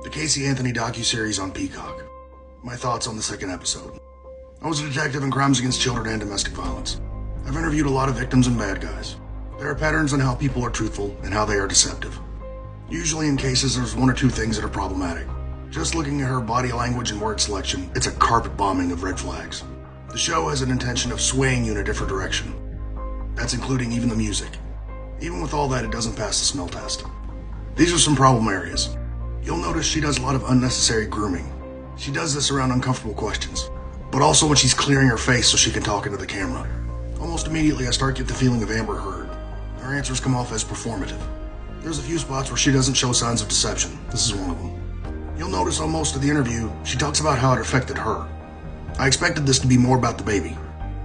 the Casey Anthony docuseries on Peacock. My thoughts on the second episode. I was a detective in crimes against children and domestic violence. I've interviewed a lot of victims and bad guys. There are patterns in how people are truthful and how they are deceptive. Usually in cases there's one or two things that are problematic. Just looking at her body language and word selection, it's a carpet bombing of red flags. The show has an intention of swaying you in a different direction. That's including even the music. Even with all that, it doesn't pass the smell test. These are some problem areas. You'll notice she does a lot of unnecessary grooming. She does this around uncomfortable questions, but also when she's clearing her face so she can talk into the camera. Almost immediately I start to get the feeling of Amber Heard. Her answers come off as performative. There's a few spots where she doesn't show signs of deception. This is one of them. You'll notice on most of the interview, she talks about how it affected her. I expected this to be more about the baby,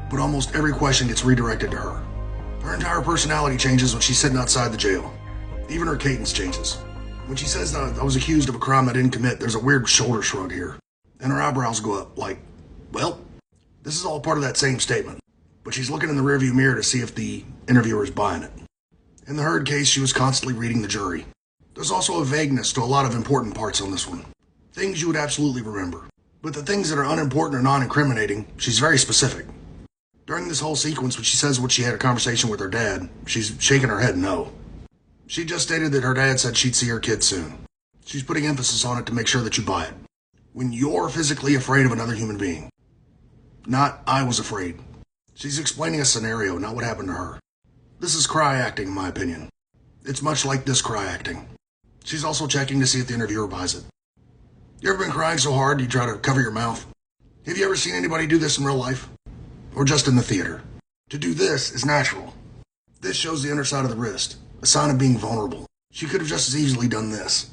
but almost every question gets redirected to her. Her entire personality changes when she's sitting outside the jail. Even her cadence changes. When she says that I was accused of a crime I didn't commit, there's a weird shoulder shrug here. And her eyebrows go up like, well, this is all part of that same statement. But she's looking in the rearview mirror to see if the interviewer is buying it. In the Heard case, she was constantly reading the jury. There's also a vagueness to a lot of important parts on this one. Things you would absolutely remember. But the things that are unimportant or non-incriminating, she's very specific. During this whole sequence, when she says she had a conversation with her dad, she's shaking her head no. She just stated that her dad said she'd see her kid soon. She's putting emphasis on it to make sure that you buy it. When you're physically afraid of another human being. Not, I was afraid. She's explaining a scenario, not what happened to her. This is cry acting, in my opinion. It's much like this cry acting. She's also checking to see if the interviewer buys it. You ever been crying so hard you try to cover your mouth? Have you ever seen anybody do this in real life? Or just in the theater? To do this is natural. This shows the underside of the wrist, a sign of being vulnerable. She could have just as easily done this.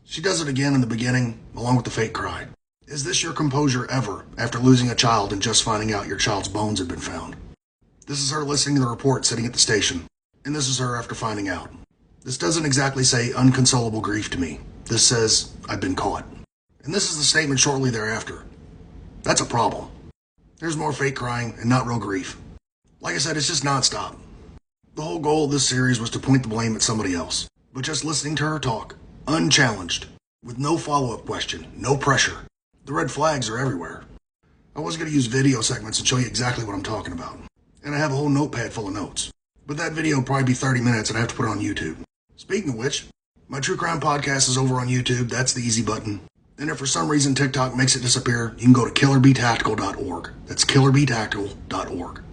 She does it again in the beginning, along with the fake cry. Is this your composure ever, after losing a child and just finding out your child's bones had been found? This is her listening to the report sitting at the station, and this is her after finding out. This doesn't exactly say unconsolable grief to me. This says, I've been caught. And this is the statement shortly thereafter. That's a problem. There's more fake crying and not real grief. Like I said, it's just nonstop. The whole goal of this series was to point the blame at somebody else. But just listening to her talk, unchallenged, with no follow-up question, no pressure. The red flags are everywhere. I was going to use video segments and show you exactly what I'm talking about. And I have a whole notepad full of notes. But that video will probably be 30 minutes and I have to put it on YouTube. Speaking of which, my true crime podcast is over on YouTube. That's the easy button. And if for some reason TikTok makes it disappear, you can go to killerbtactical.org. That's killerbtactical.org.